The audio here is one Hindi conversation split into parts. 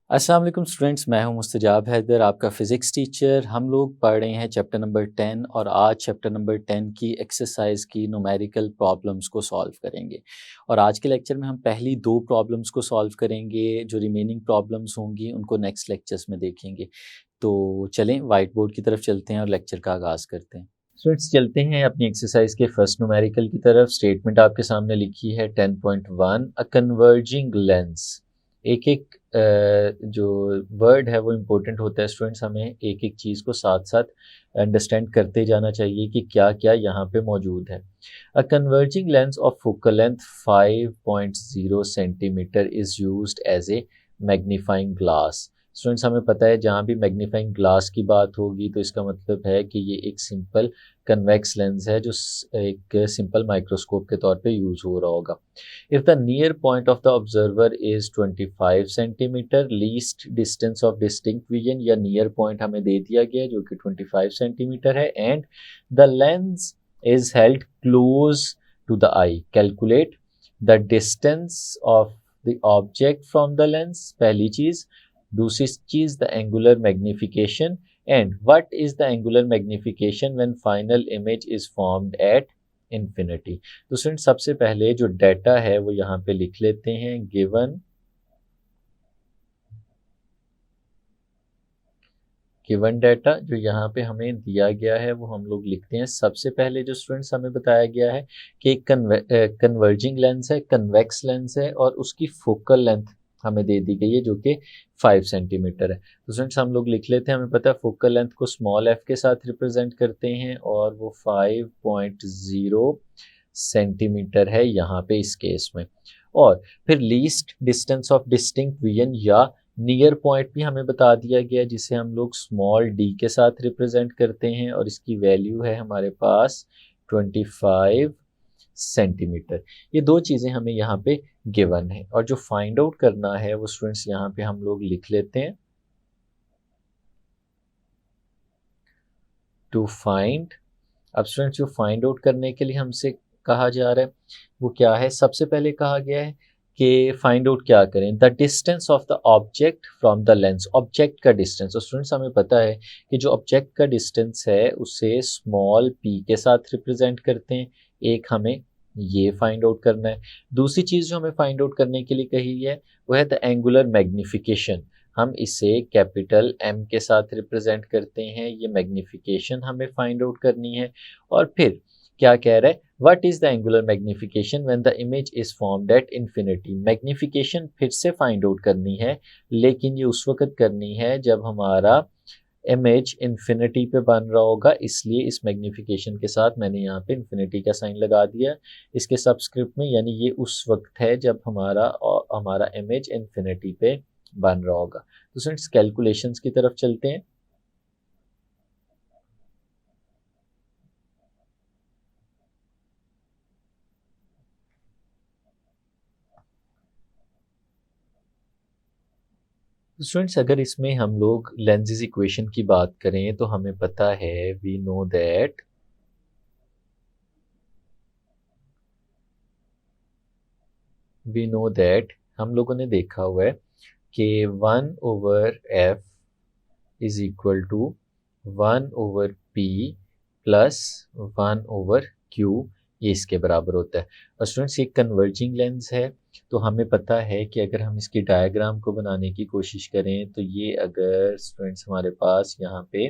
अस्सलाम वालेकुम स्टूडेंट्स, मैं हूं मुस्तजाब हैदर, आपका फ़िज़िक्स टीचर। हम लोग पढ़ रहे हैं चैप्टर नंबर 10 और आज चैप्टर नंबर 10 की एक्सरसाइज की न्यूमेरिकल प्रॉब्लम्स को सॉल्व करेंगे। और आज के लेक्चर में हम पहली दो प्रॉब्लम्स को सॉल्व करेंगे, जो रिमेनिंग प्रॉब्लम्स होंगी उनको नेक्स्ट लेक्चर्स में देखेंगे। तो चलें वाइट बोर्ड की तरफ चलते हैं और लेक्चर का आगाज़ करते हैं। स्टूडेंट्स चलते हैं अपनी एक्सरसाइज के फर्स्ट न्यूमेरिकल की तरफ। स्टेटमेंट आपके सामने लिखी है 10.1 अ कन्वर्जिंग लेंस। एक एक जो वर्ड है वो इम्पोर्टेंट होता है स्टूडेंट्स, हमें एक एक चीज़ को साथ साथ अंडरस्टैंड करते जाना चाहिए कि क्या क्या यहाँ पे मौजूद है। A converging lens of focal length 5.0 centimetre is used as a magnifying glass. Students हमें पता है जहाँ भी मैग्नीफाइंग ग्लास की बात होगी तो इसका मतलब है कि ये एक सिंपल कन्वेक्स लेंस है जो एक सिंपल माइक्रोस्कोप के तौर पे यूज़ हो रहा होगा। If the near point of the observer is 25 centimetre, least distance of distinct vision या नियर पॉइंट हमें दे दिया गया है जो कि 25 सेंटीमीटर है, and the lens is held close to the eye. Calculate the distance of the object from the lens, पहली चीज। दूसरी चीज the angular magnification, and what is the angular magnification when final image is formed at infinity. तो स्टूडेंट सबसे पहले जो डाटा है वो यहाँ पे लिख लेते हैं। गिवन डाटा जो यहाँ पे हमें दिया गया है वो हम लोग लिखते हैं। सबसे पहले जो स्टूडेंट्स हमें बताया गया है कि एक कन्वर्जिंग लेंस है, कन्वेक्स लेंस है और उसकी फोकल लेंथ हमें दे दी गई है जो कि 5 सेंटीमीटर है। तो स्टूडेंट्स हम लोग लिख लेते हैं। हमें पता है फोकल लेंथ को स्मॉल एफ के साथ रिप्रेजेंट करते हैं और वो 5.0 सेंटीमीटर है यहाँ पे इस केस में। और फिर least distance of distinct vision या नियर पॉइंट भी हमें बता दिया गया जिसे हम लोग स्मॉल डी के साथ रिप्रेजेंट करते हैं और इसकी वैल्यू है हमारे पास 25 सेंटीमीटर। ये दो चीज़ें हमें यहाँ पे गिवन है और जो फाइंड आउट करना है वो स्टूडेंट्स यहाँ पे हम लोग लिख लेते हैं। टू फाइंड, अब स्टूडेंट्स जो फाइंड आउट करने के लिए हमसे कहा जा रहा है वो क्या है। सबसे पहले कहा गया है कि फाइंड आउट क्या करें, the distance of the object from the lens. Object का डिस्टेंस, और स्टूडेंट्स हमें पता है कि जो ऑब्जेक्ट का डिस्टेंस है उसे स्मॉल p के साथ रिप्रेजेंट करते हैं। एक हमें ये फाइंड आउट करना है। दूसरी चीज़ जो हमें फाइंड आउट करने के लिए कही है वो है द एंगुलर मैग्निफिकेशन। हम इसे कैपिटल M के साथ रिप्रेजेंट करते हैं। ये मैग्निफिकेशन हमें फाइंड आउट करनी है। और फिर क्या कह रहा है, what is the angular magnification when the image is formed at infinity. Magnification फिर से फाइंड आउट करनी है, लेकिन ये उस वक्त करनी है जब हमारा इमेज इन्फिनिटी पे बन रहा होगा, इसलिए इस मैग्निफिकेशन के साथ मैंने यहाँ पे इन्फिनिटी का साइन लगा दिया इसके सबस्क्रिप्ट में, यानी ये उस वक्त है जब हमारा इमेज इन्फिनिटी पे बन रहा होगा। तो स्टूडेंट्स कैलकुलेशंस की तरफ चलते हैं। स्टूडेंट्स अगर इसमें हम लोग लेंसेज इक्वेशन की बात करें तो हमें पता है वी नो दैट हम लोगों ने देखा हुआ है कि 1/f is equal to 1/p plus 1/q, ये इसके बराबर होता है। और स्टूडेंट्स ये कन्वर्जिंग लेंस है तो हमें पता है कि अगर हम इसकी डायग्राम को बनाने की कोशिश करें तो ये अगर स्टूडेंट्स हमारे पास यहाँ पे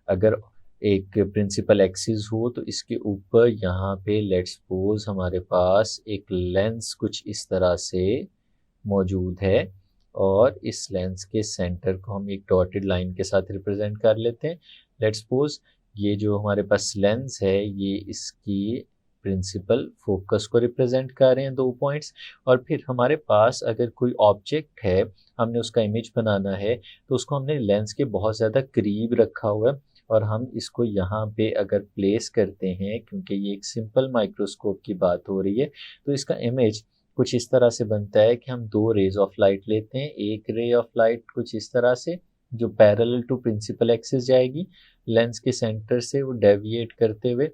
अगर एक प्रिंसिपल एक्सिस हो तो इसके ऊपर यहाँ पे लेट्स सपोज हमारे पास एक लेंस कुछ इस तरह से मौजूद है और इस लेंस के सेंटर को हम एक डॉटेड लाइन के साथ रिप्रेजेंट कर लेते हैं। लेट्स सपोज ये जो हमारे पास लेंस है ये इसकी प्रिंसिपल फोकस को रिप्रेजेंट कर रहे हैं, दो पॉइंट्स। और फिर हमारे पास अगर कोई ऑब्जेक्ट है, हमने उसका इमेज बनाना है तो उसको हमने लेंस के बहुत ज़्यादा करीब रखा हुआ है और हम इसको यहाँ पे अगर प्लेस करते हैं, क्योंकि ये एक सिंपल माइक्रोस्कोप की बात हो रही है, तो इसका इमेज कुछ इस तरह से बनता है कि हम दो रेज ऑफ लाइट लेते हैं। एक रे ऑफ लाइट कुछ इस तरह से जो पैरेलल टू प्रिंसिपल एक्सिस जाएगी, लेंस के सेंटर से वो डेविएट करते हुए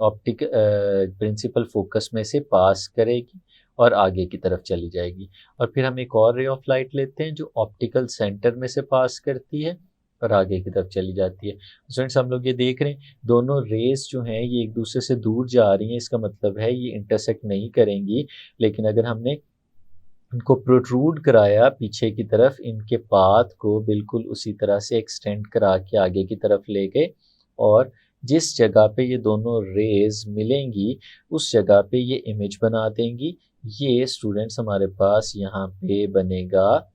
ऑप्टिक प्रिंसिपल फोकस में से पास करेगी और आगे की तरफ चली जाएगी। और फिर हम एक और रे ऑफ लाइट लेते हैं जो ऑप्टिकल सेंटर में से पास करती है और आगे की तरफ चली जाती है। स्टूडेंट्स हम लोग ये देख रहे हैं दोनों रेस जो हैं ये एक दूसरे से दूर जा रही हैं, इसका मतलब है ये इंटरसेक्ट नहीं करेंगी, लेकिन अगर हमने इनको प्रोट्रूड कराया पीछे की तरफ, इनके पाथ को बिल्कुल उसी तरह से एक्सटेंड करा के आगे की तरफ ले गए और जिस जगह पे ये दोनों रेज मिलेंगी उस जगह पे ये इमेज बना देंगी। ये स्टूडेंट्स हमारे पास यहाँ पे बनेगा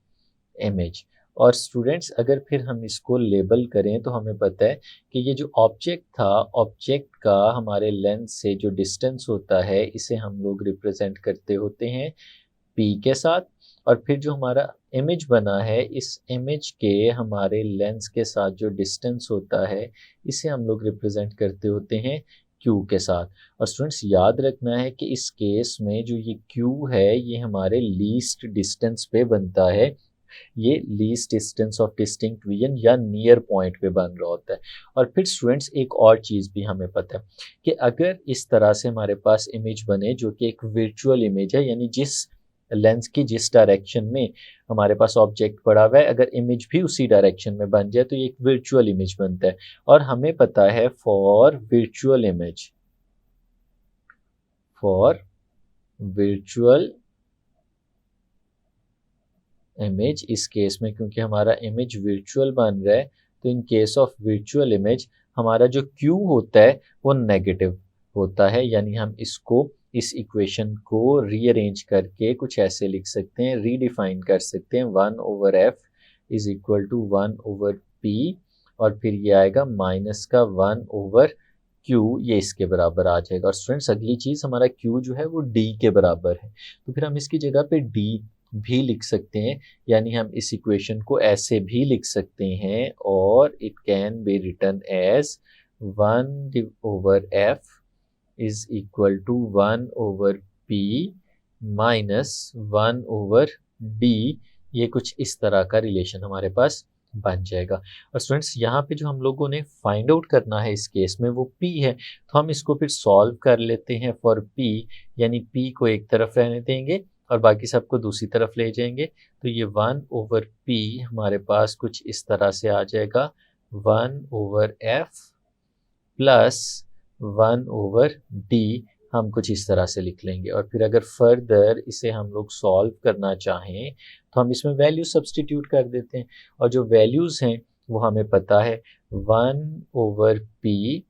इमेज। और स्टूडेंट्स अगर फिर हम इसको लेबल करें तो हमें पता है कि ये जो ऑब्जेक्ट था, ऑब्जेक्ट का हमारे लेंस से जो डिस्टेंस होता है इसे हम लोग रिप्रेजेंट करते होते हैं पी के साथ। और फिर जो हमारा इमेज बना है इस इमेज के हमारे लेंस के साथ जो डिस्टेंस होता है इसे हम लोग रिप्रेजेंट करते होते हैं क्यू के साथ। और स्टूडेंट्स याद रखना है कि इस केस में जो ये क्यू है ये हमारे लीस्ट डिस्टेंस पे बनता है, ये least distance of distinct vision या नियर पॉइंट पे बन रहा होता है। और फिर स्टूडेंट्स एक और चीज़ भी हमें पता है कि अगर इस तरह से हमारे पास इमेज बने जो कि एक वर्चुअल इमेज है, यानी जिस लेंस की जिस डायरेक्शन में हमारे पास ऑब्जेक्ट पड़ा हुआ है अगर इमेज भी उसी डायरेक्शन में बन जाए तो ये एक वर्चुअल इमेज बनता है। और हमें पता है फॉर वर्चुअल इमेज इस केस में क्योंकि हमारा इमेज वर्चुअल बन रहा है तो in case of virtual image हमारा जो क्यू होता है वो नेगेटिव होता है, यानी हम इसको इस इक्वेशन को रीअरेंज करके कुछ ऐसे लिख सकते हैं, रीडिफाइन कर सकते हैं 1/f is equal to 1/p और फिर ये आएगा माइनस का 1/q, ये इसके बराबर आ जाएगा। और स्टूडेंट्स अगली चीज़ हमारा q जो है वो d के बराबर है, तो फिर हम इसकी जगह पे d भी लिख सकते हैं, यानी हम इस इक्वेशन को ऐसे भी लिख सकते हैं और it can be written as 1/f is equal to 1/p minus 1/d। ये कुछ इस तरह का रिलेशन हमारे पास बन जाएगा। और स्टूडेंट्स यहाँ पे जो हम लोगों ने फाइंड आउट करना है इस केस में वो p है, तो हम इसको फिर सॉल्व कर लेते हैं फॉर p, यानी p को एक तरफ रहने देंगे और बाकी सबको दूसरी तरफ ले जाएंगे। तो ये 1/p हमारे पास कुछ इस तरह से आ जाएगा 1/f प्लस 1/d, हम कुछ इस तरह से लिख लेंगे। और फिर अगर फर्दर इसे हम लोग सॉल्व करना चाहें तो हम इसमें वैल्यू सब्सटीट्यूट कर देते हैं और जो वैल्यूज़ हैं वो हमें पता है 1/p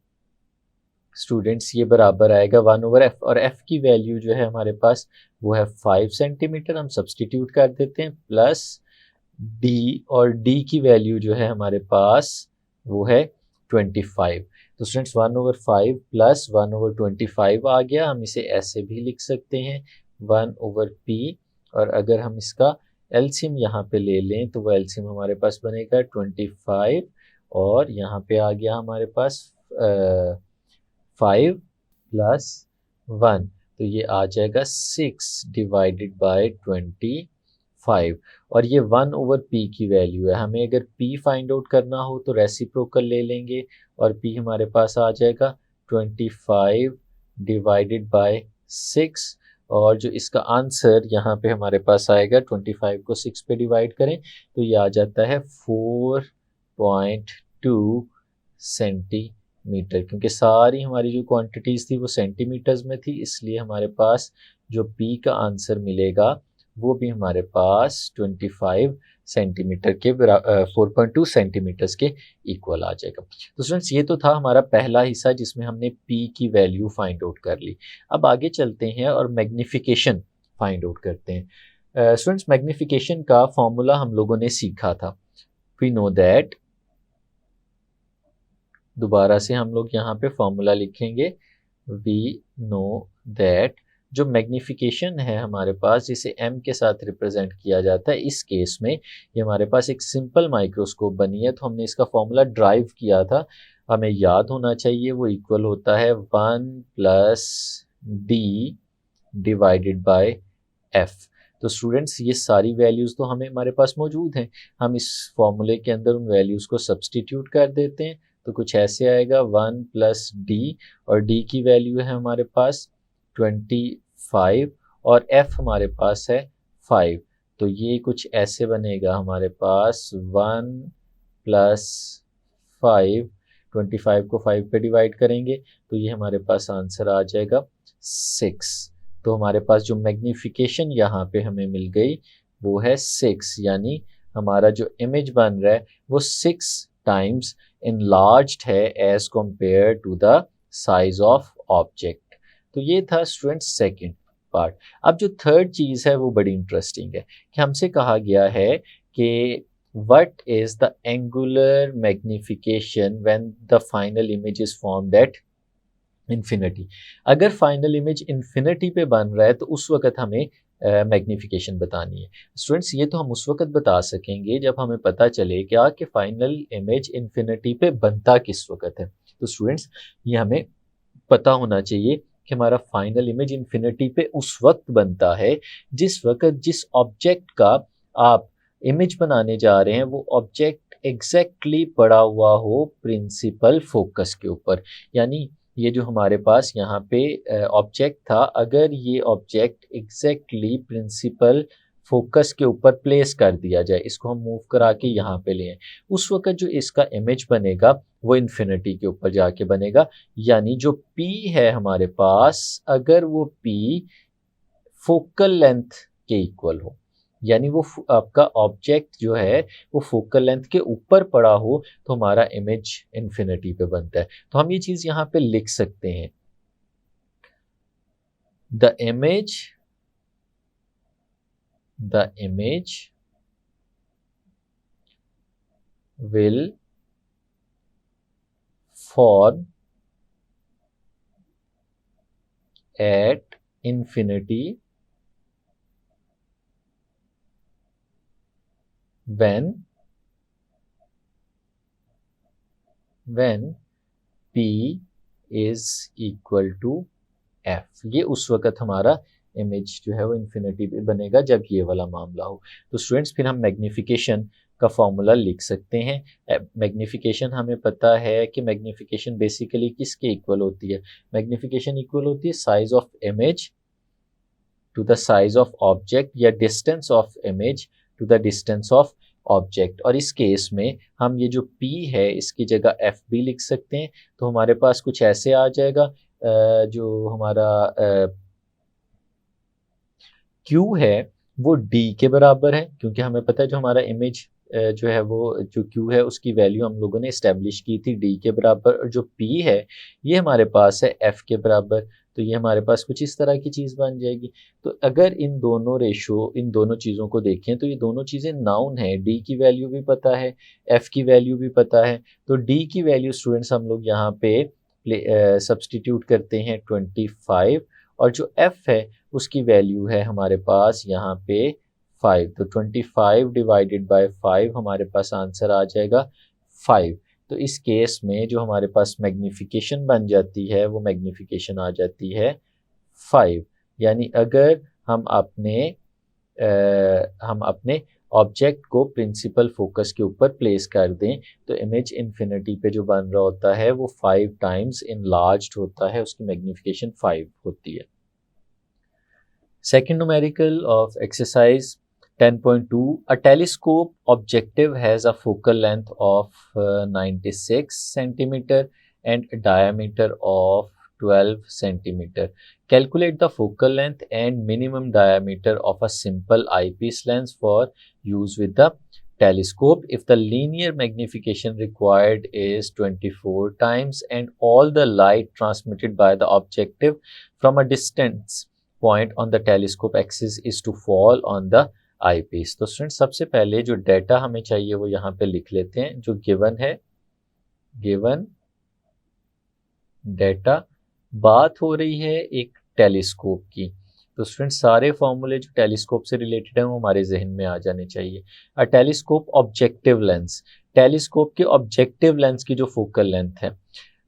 स्टूडेंट्स ये बराबर आएगा 1/f और f की वैल्यू जो है हमारे पास वो है 5 सेंटीमीटर, हम सब्सटीट्यूट कर देते हैं प्लस d और d की वैल्यू जो है हमारे पास वो है 25। तो स्टूडेंट्स 1/5 प्लस 1/25 आ गया, हम इसे ऐसे भी लिख सकते हैं 1/p और अगर हम इसका एलसीएम यहाँ पे ले लें तो वो एलसीएम हमारे पास बनेगा 25 और यहाँ पे आ गया हमारे पास 5 प्लस 1, तो ये आ जाएगा 6 डिवाइडेड बाय 25 और ये 1/p की वैल्यू है। हमें अगर p फाइंड आउट करना हो तो रेसिप्रोकल ले लेंगे और p हमारे पास आ जाएगा 25 डिवाइडेड बाय 6 और जो इसका आंसर यहाँ पे हमारे पास आएगा 25 को 6 पे डिवाइड करें तो ये आ जाता है 4.2 सेंटीमीटर। क्योंकि सारी हमारी जो क्वांटिटीज़ थी वो सेंटीमीटर्स में थी इसलिए हमारे पास जो p का आंसर मिलेगा वो भी हमारे पास 25 सेंटीमीटर के 4.2 सेंटीमीटर्स के इक्वल आ जाएगा। तो स्टूडेंट्स ये तो था हमारा पहला हिस्सा जिसमें हमने p की वैल्यू फाइंड आउट कर ली। अब आगे चलते हैं और मैग्नीफिकेशन फाइंड आउट करते हैं। स्टूडेंट्स मैग्नीफिकेशन का फॉर्मूला हम लोगों ने सीखा था। वी नो दैट, दोबारा से हम लोग यहाँ पे फॉर्मूला लिखेंगे। वी नो दैट जो मैग्नीफिकेशन है हमारे पास जिसे m के साथ रिप्रेजेंट किया जाता है, इस केस में ये हमारे पास एक सिंपल माइक्रोस्कोप बनी है तो हमने इसका फॉर्मूला ड्राइव किया था, हमें याद होना चाहिए वो इक्वल होता है 1+d डिवाइडेड बाय f। तो स्टूडेंट्स ये सारी वैल्यूज़ तो हमारे पास मौजूद हैं, हम इस फॉर्मूले के अंदर उन वैल्यूज़ को सब्सटीट्यूट कर देते हैं तो कुछ ऐसे आएगा 1+d और d की वैल्यू है हमारे पास 25 और एफ हमारे पास है 5। तो ये कुछ ऐसे बनेगा हमारे पास 1 प्लस 5, 25 को 5 पे डिवाइड करेंगे तो ये हमारे पास आंसर आ जाएगा 6। तो हमारे पास जो मैग्नीफिकेशन यहाँ पे हमें मिल गई वो है 6, यानी हमारा जो इमेज बन रहा है वो 6 टाइम्स enlarged है as compare to the size of object. तो ये था स्टूडेंट सेकंड पार्ट। अब जो थर्ड चीज़ है वो बड़ी इंटरेस्टिंग है कि हमसे कहा गया है कि what is the angular magnification when the final image is formed at infinity। अगर फाइनल इमेज इन्फिनिटी पे बन रहा है तो उस वक्त हमें मैग्निफिकेशन बतानी है। स्टूडेंट्स ये तो हम उस वक्त बता सकेंगे जब हमें पता चले क्या कि फाइनल इमेज इन्फिनिटी पे बनता किस वक्त है। तो स्टूडेंट्स ये हमें पता होना चाहिए कि हमारा फाइनल इमेज इन्फिनिटी पे उस वक्त बनता है जिस वक्त जिस ऑब्जेक्ट का आप इमेज बनाने जा रहे हैं वो ऑब्जेक्ट एग्जैक्टली पड़ा हुआ हो प्रिंसिपल फोकस के ऊपर। यानी ये जो हमारे पास यहाँ पे ऑब्जेक्ट था, अगर ये ऑब्जेक्ट एग्जैक्टली प्रिंसिपल फोकस के ऊपर प्लेस कर दिया जाए, इसको हम मूव करा के यहाँ पे ले आए, उस वक्त जो इसका इमेज बनेगा वो इन्फिनिटी के ऊपर जाके बनेगा। यानी जो P है हमारे पास, अगर वो P फोकल लेंथ के इक्वल हो, यानी वो आपका ऑब्जेक्ट जो है वो फोकल लेंथ के ऊपर पड़ा हो तो हमारा इमेज इन्फिनिटी पे बनता है। तो हम ये चीज यहाँ पे लिख सकते हैं, the image will form at infinity when P is equal to F। ये उस वक्त हमारा इमेज जो है वो इन्फिनिटी पे बनेगा जब ये वाला मामला हो। तो स्टूडेंट्स फिर हम मैग्निफिकेशन का फॉर्मूला लिख सकते हैं। मैग्निफिकेशन हमें पता है कि मैग्निफिकेशन बेसिकली किसके इक्वल होती है, मैग्निफिकेशन इक्वल होती है size of image to the size of object या distance of image to the distance of object. और इस केस में हम ये जो P है इसकी जगह F भी लिख सकते हैं। तो हमारे पास कुछ ऐसे आ जाएगा, जो हमारा Q है वो D के बराबर है, क्योंकि हमें पता है जो हमारा इमेज जो है वो जो Q है उसकी वैल्यू हम लोगों ने इस्टेब्लिश की थी D के बराबर, और जो P है ये हमारे पास है F के बराबर। तो ये हमारे पास कुछ इस तरह की चीज़ बन जाएगी। तो अगर इन दोनों चीज़ों को देखें तो ये दोनों चीज़ें नाउन है, D की वैल्यू भी पता है, F की वैल्यू भी पता है। तो D की वैल्यू स्टूडेंट्स हम लोग यहाँ पे सब्सटीट्यूट करते हैं 25, और जो F है उसकी वैल्यू है हमारे पास यहाँ पे 5। तो 25 डिवाइडेड बाय 5 हमारे पास आंसर आ जाएगा 5। तो इस केस में जो हमारे पास मैग्निफिकेशन बन जाती है वो मैग्निफिकेशन आ जाती है 5। यानी अगर हम अपने ऑब्जेक्ट को प्रिंसिपल फोकस के ऊपर प्लेस कर दें तो इमेज इन्फिनिटी पे जो बन रहा होता है वो 5 टाइम्स इनलार्ज्ड होता है, उसकी मैग्निफिकेशन 5 होती है। Second numerical of exercise 10.2, a telescope objective has a focal length of 96 centimeter and a diameter of 12 centimeter. Calculate the focal length and minimum diameter of a simple eyepiece lens for use with the telescope if the linear magnification required is 24 times and all the light transmitted by the objective from a distance point on the telescope axis is to fall on the eyepiece। तो स्टूडेंट सबसे पहले जो डेटा हमें चाहिए वो यहाँ पे लिख लेते हैं। जो गिवन है, गिवन डेटा, बात हो रही है एक टेलीस्कोप की। तो स्टूडेंट सारे फॉर्मूले जो टेलीस्कोप से रिलेटेड हैं वो हमारे जहन में आ जाने चाहिए। अ टेलीस्कोप ऑब्जेक्टिव लेंस, टेलीस्कोप के ऑब्जेक्टिव लेंस की जो फोकल लेंथ है,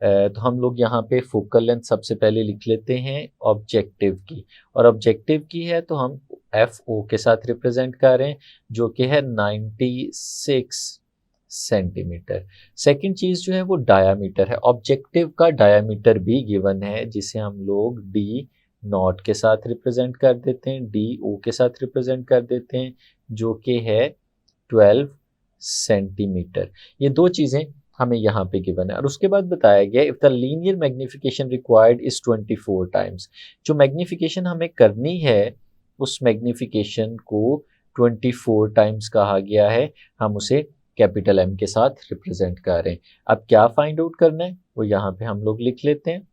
तो हम लोग यहाँ पे फोकल लेंथ सबसे पहले लिख लेते हैं ऑब्जेक्टिव की, और ऑब्जेक्टिव की है तो हम FO के साथ रिप्रेजेंट कर रहे हैं जो कि है 96 सेंटीमीटर। सेकंड चीज़ जो है वो डायामीटर है, ऑब्जेक्टिव का डायामीटर भी गिवन है जिसे हम लोग D नॉट के साथ रिप्रेजेंट कर देते हैं, डी ओ के साथ रिप्रेजेंट कर देते हैं, जो कि है 12 सेंटीमीटर। ये दो चीज़ें हमें यहाँ पे गिवन है। और उसके बाद बताया गया if the linear magnification required is 24 times. जो मैग्नीफिकेशन हमें करनी है उस मैग्नीफिकेशन को 24 टाइम्स कहा गया है। हम उसे कैपिटल एम के साथ रिप्रेजेंट कर रहे हैं। अब क्या फाइंड आउट करना है वो यहाँ पे हम लोग लिख लेते हैं।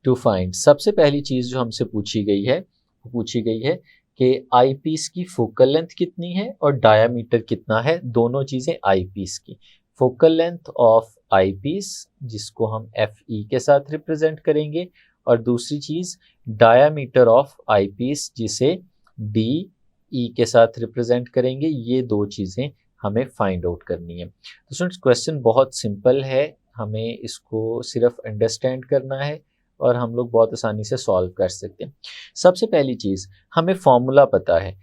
टू फाइंड, सबसे पहली चीज़ जो हमसे पूछी गई है वो पूछी गई है कि आई पीस की फोकल लेंथ कितनी है और डायामीटर कितना है। दोनों चीज़ें आई पीस की। Focal length of eyepiece जिसको हम एफ ई के साथ रिप्रेजेंट करेंगे, और दूसरी चीज़ डायामीटर ऑफ आई पीस जिसे डी ई के साथ रिप्रेजेंट करेंगे। ये दो चीज़ें हमें फाइंड आउट करनी है। तो स्टूडेंट्स क्वेश्चन बहुत सिंपल है, हमें इसको सिर्फ अंडरस्टैंड करना है और हम लोग बहुत आसानी से सॉल्व कर सकते हैं। सबसे पहली चीज़, हमें फॉर्मूला पता है,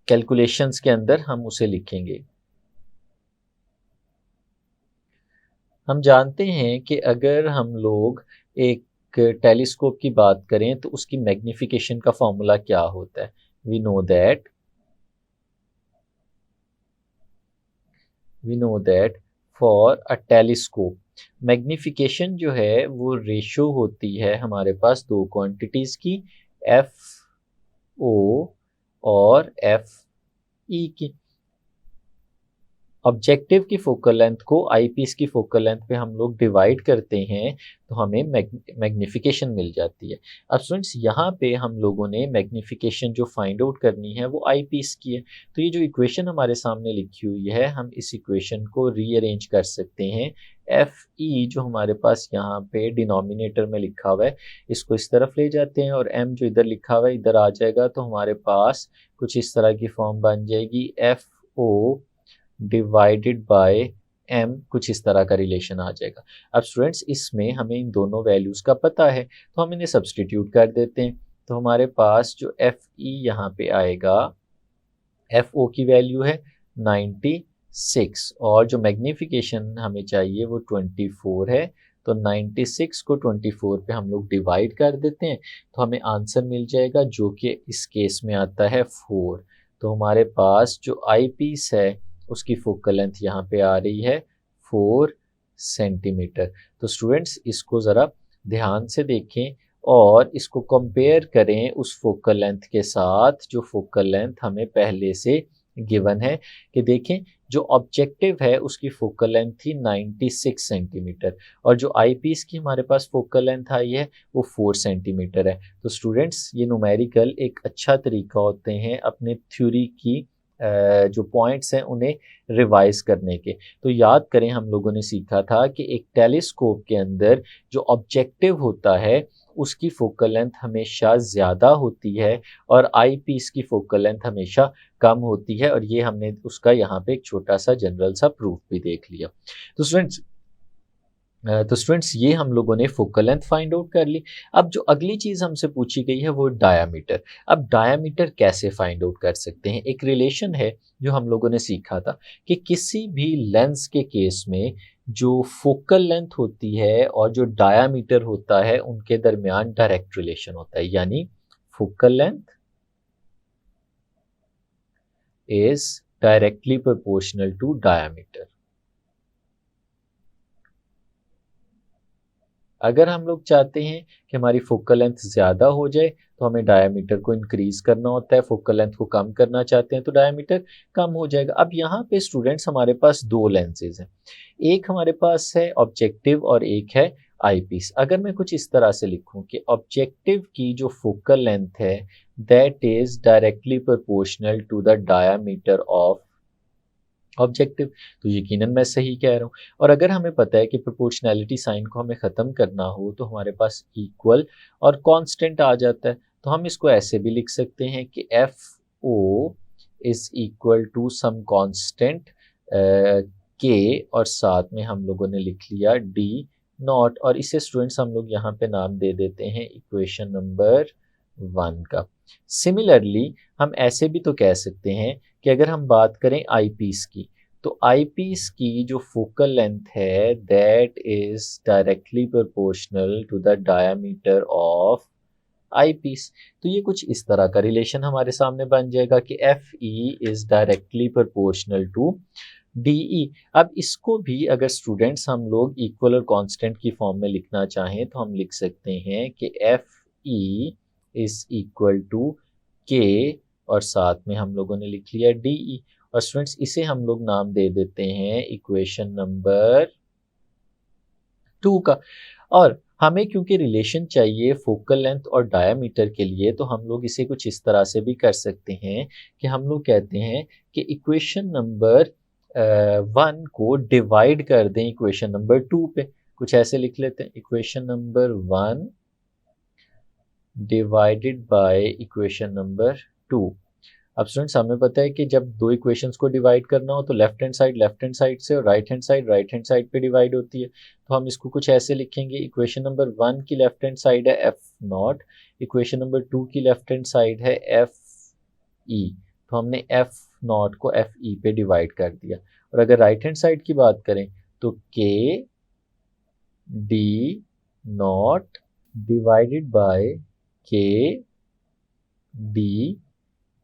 कैलकुलेशंस के अंदर हम उसे लिखेंगे। हम जानते हैं कि अगर हम लोग एक टेलीस्कोप की बात करें तो उसकी मैग्नीफिकेशन का फॉर्मूला क्या होता है। We know that for a telescope magnification जो है वो रेशो होती है हमारे पास दो क्वांटिटीज़ की, एफ ओ और एफ ई की। ऑब्जेक्टिव की फोकल लेंथ को आईपीस की फोकल लेंथ पे हम लोग डिवाइड करते हैं तो हमें मैग्नीफिकेशन मिल जाती है। अब स्टूडेंट्स यहाँ पे हम लोगों ने मैग्नीफिकेशन जो फाइंड आउट करनी है वो आईपीस की है। तो ये जो इक्वेशन हमारे सामने लिखी हुई है हम इस इक्वेशन को रीअरेंज कर सकते हैं। एफ ई जो हमारे पास यहाँ पे डिनोमिनेटर में लिखा हुआ है इसको इस तरफ ले जाते हैं और एम जो इधर लिखा हुआ है इधर आ जाएगा, तो हमारे पास कुछ इस तरह की फॉर्म बन जाएगी, F O divided by M, कुछ इस तरह का रिलेशन आ जाएगा। अब स्टूडेंट्स इसमें हमें इन दोनों वैल्यूज़ का पता है तो हम इन्हें सब्सटीट्यूट कर देते हैं। तो हमारे पास जो एफ ई यहाँ पे आएगा, एफ ओ की वैल्यू है 96 और जो मैग्नीफिकेशन हमें चाहिए वो 24 है। तो 96 को 24 पे हम लोग डिवाइड कर देते हैं तो हमें आंसर मिल जाएगा जो कि इस केस में आता है 4। तो हमारे पास जो आई पीस है उसकी फोकल लेंथ यहाँ पे आ रही है 4 सेंटीमीटर। तो स्टूडेंट्स इसको ज़रा ध्यान से देखें और इसको कंपेयर करें उस फोकल लेंथ के साथ जो फोकल लेंथ हमें पहले से गिवन है। कि देखें जो ऑब्जेक्टिव है उसकी फोकल लेंथ थी 96 सेंटीमीटर और जो आई पीस की हमारे पास फोकल लेंथ आई है वो 4 सेंटीमीटर है। तो स्टूडेंट्स ये न्यूमेरिकल एक अच्छा तरीका होते हैं अपने थ्योरी की जो पॉइंट्स हैं उन्हें रिवाइज करने के। तो याद करें हम लोगों ने सीखा था कि एक टेलीस्कोप के अंदर जो ऑब्जेक्टिव होता है उसकी फोकल लेंथ हमेशा ज़्यादा होती है और आई पीस की फोकल लेंथ हमेशा कम होती है, और ये हमने उसका यहाँ पे एक छोटा सा जनरल सा प्रूफ भी देख लिया। तो स्टूडेंट्स ये हम लोगों ने फोकल लेंथ फाइंड आउट कर ली। अब जो अगली चीज़ हमसे पूछी गई है वो डायामीटर। अब डायामीटर कैसे फाइंड आउट कर सकते हैं। एक रिलेशन है जो हम लोगों ने सीखा था कि किसी भी लेंस के केस में जो फोकल लेंथ होती है और जो डायामीटर होता है उनके दरमियान डायरेक्ट रिलेशन होता है, यानी focal length is directly proportional to diameter. अगर हम लोग चाहते हैं कि हमारी फोकल लेंथ ज़्यादा हो जाए तो हमें डायमीटर को इंक्रीज करना होता है, फोकल लेंथ को कम करना चाहते हैं तो डायमीटर कम हो जाएगा। अब यहाँ पे स्टूडेंट्स हमारे पास दो लेंसेज हैं, एक हमारे पास है ऑब्जेक्टिव और एक है आईपीस। अगर मैं कुछ इस तरह से लिखूं कि ऑब्जेक्टिव की जो फोकल लेंथ है that is directly proportional to the diameter of objective, तो यकीनन मैं सही कह रहा हूँ। और अगर हमें पता है कि प्रोपोर्शनैलिटी साइन को हमें ख़त्म करना हो तो हमारे पास इक्वल और कांस्टेंट आ जाता है, तो हम इसको ऐसे भी लिख सकते हैं कि F O is equal to some constant K और साथ में हम लोगों ने लिख लिया डी नॉट, और इसे स्टूडेंट्स हम लोग यहाँ पे नाम दे देते हैं इक्वेशन नंबर 1 का। सिमिलरली हम ऐसे भी तो कह सकते हैं कि अगर हम बात करें आई पीस की तो आई पीस की जो फोकल लेंथ है that is directly proportional to the diameter of eyepiece. तो ये कुछ इस तरह का रिलेशन हमारे सामने बन जाएगा कि F E is directly proportional to D E. अब इसको भी अगर स्टूडेंट्स हम लोग इक्वल और कांस्टेंट की फॉर्म में लिखना चाहें तो हम लिख सकते हैं कि F E is equal to K और साथ में हम लोगों ने लिख लिया डी ई। और स्टूडेंट्स इसे हम लोग नाम दे देते हैं इक्वेशन नंबर 2 का। और हमें क्योंकि रिलेशन चाहिए फोकल लेंथ और डायामीटर के लिए तो हम लोग इसे कुछ इस तरह से भी कर सकते हैं कि हम लोग कहते हैं कि इक्वेशन नंबर 1 को डिवाइड कर दें इक्वेशन नंबर 2 पे। कुछ ऐसे लिख लेते हैं, equation number 1 divided by equation number 2। अब स्टूडेंट्स हमें पता है कि जब दो इक्वेशंस को डिवाइड करना हो तो लेफ्ट हैंड साइड से और राइट हैंड साइड पे डिवाइड होती है। तो हम इसको कुछ ऐसे लिखेंगे, इक्वेशन नंबर 1 की लेफ्ट हैंड साइड है एफ नॉट, इक्वेशन नंबर 2 की लेफ्ट हैंड साइड है एफ ई। तो हमने एफ नॉट को एफ ई पे डिवाइड कर दिया। और अगर राइट हैंड साइड की बात करें तो के डी नॉट डिवाइडेड बाय के डी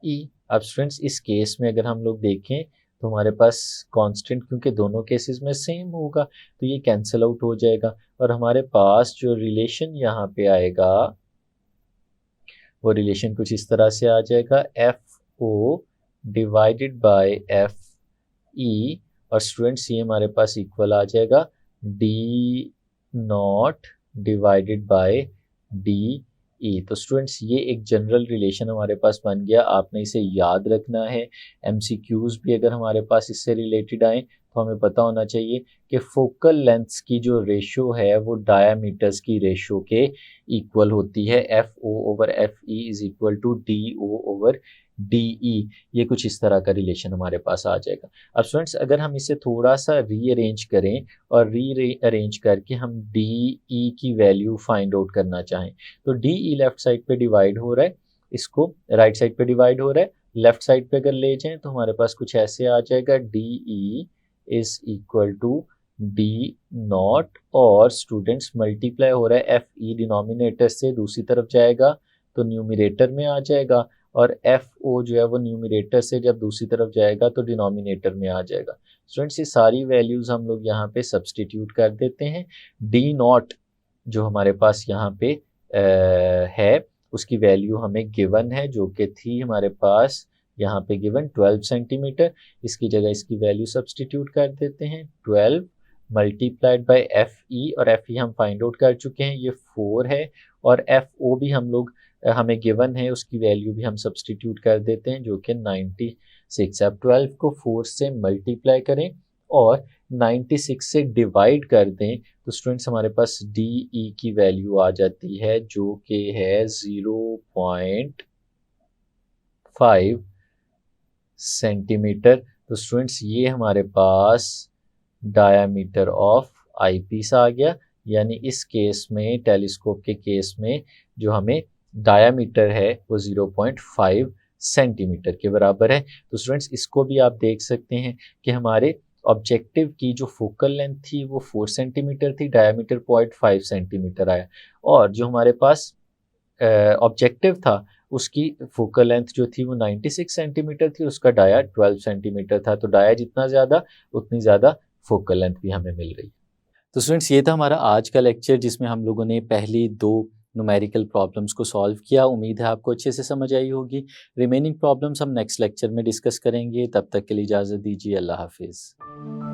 ई। अब स्टूडेंट्स इस केस में अगर हम लोग देखें तो हमारे पास कांस्टेंट क्योंकि दोनों केसेस में सेम होगा तो ये कैंसिल आउट हो जाएगा और हमारे पास जो रिलेशन यहाँ पे आएगा वो रिलेशन कुछ इस तरह से आ जाएगा, F O divided by F E. और स्टूडेंट्स ये हमारे पास इक्वल आ जाएगा D naught divided by D E. तो स्टूडेंट्स ये एक जनरल रिलेशन हमारे पास बन गया, आपने इसे याद रखना है। एमसीक्यूज भी अगर हमारे पास इससे रिलेटेड आए तो हमें पता होना चाहिए कि फोकल लेंथ्स की जो रेशो है वो डायामीटर्स की रेशो के इक्वल होती है। F O over F E is equal to D O over D E. ये कुछ इस तरह का रिलेशन हमारे पास आ जाएगा। अब स्टूडेंट्स अगर हम इसे थोड़ा सा रीअरेंज करें और रीअरेंज करके हम डी ई की वैल्यू फाइंड आउट करना चाहें तो डी ई लेफ्ट साइड पे डिवाइड हो रहा है, इसको राइट साइड पे डिवाइड हो रहा है, लेफ्ट साइड पे अगर ले जाएं तो हमारे पास कुछ ऐसे आ जाएगा, D E is equal to D naught. और स्टूडेंट्स मल्टीप्लाई हो रहा है एफ ई डिनोमिनेटर से दूसरी तरफ जाएगा तो न्यूमिनेटर में आ जाएगा और एफ ओ जो है वो न्यूमिनेटर से जब दूसरी तरफ जाएगा तो डिनोमिनेटर में आ जाएगा। स्टूडेंट्स ये सारी वैल्यूज हम लोग यहाँ पे सब्सटीट्यूट कर देते हैं। डी नॉट जो हमारे पास यहाँ पे है उसकी वैल्यू हमें गिवन है जो कि थी हमारे पास यहाँ पे गिवन 12 सेंटीमीटर। इसकी जगह इसकी वैल्यू सब्सटीट्यूट कर देते हैं 12 मल्टीप्लाइड बाय एफ ई। और एफ ई हम फाइंड आउट कर चुके हैं, ये 4 है। और एफ ओ भी हम लोग हमें गिवन है, उसकी वैल्यू भी हम सब्सटीट्यूट कर देते हैं जो कि 96। अब 12 को 4 से मल्टीप्लाई करें और 96 से डिवाइड कर दें तो स्टूडेंट्स हमारे पास डी ई की वैल्यू आ जाती है जो कि है 0.5 सेंटीमीटर। तो स्टूडेंट्स ये हमारे पास डायामीटर ऑफ आई पीस आ गया। यानी इस केस में टेलीस्कोप के केस में जो हमें डायामीटर है वो 0.5 सेंटीमीटर के बराबर है। तो स्टूडेंट्स इसको भी आप देख सकते हैं कि हमारे ऑब्जेक्टिव की जो फोकल लेंथ थी वो 4 सेंटीमीटर थी, डायामीटर 0.5 सेंटीमीटर आया। और जो हमारे पास ऑब्जेक्टिव था उसकी फोकल लेंथ जो थी वो 96 सेंटीमीटर थी, उसका डाया 12 सेंटीमीटर था। तो डाया जितना ज़्यादा उतनी ज़्यादा फोकल लेंथ भी हमें मिल रही है। तो स्टूडेंट्स ये था हमारा आज का लेक्चर जिसमें हम लोगों ने पहली 2 न्यूमेरिकल प्रॉब्लम्स को सॉल्व किया। उम्मीद है आपको अच्छे से समझ आई होगी। रिमेनिंग प्रॉब्लम्स हम नेक्स्ट लेक्चर में डिस्कस करेंगे। तब तक के लिए इजाज़त दीजिए। अल्लाह हाफिज़।